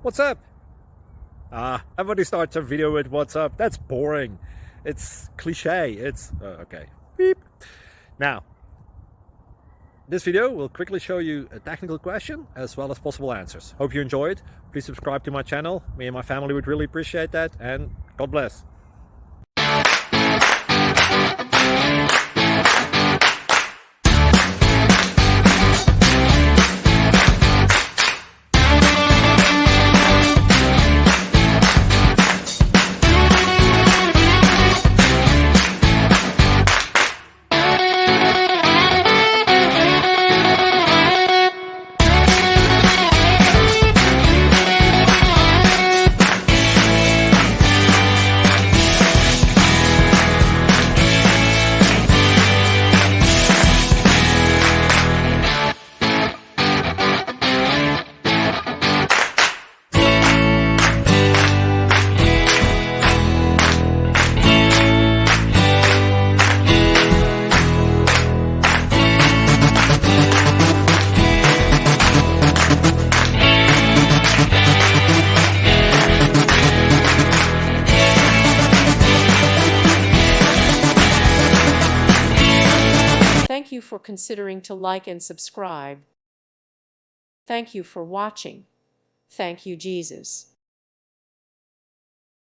What's up? Everybody starts a video with what's up. That's boring. It's cliche. It's okay. Beep. Now, this video will quickly show you a technical question as well as possible answers. Hope you enjoyed. Please subscribe to my channel. Me and my family would really appreciate that, and God bless. Thank you for considering to like and subscribe. Thank you for watching. Thank you, Jesus.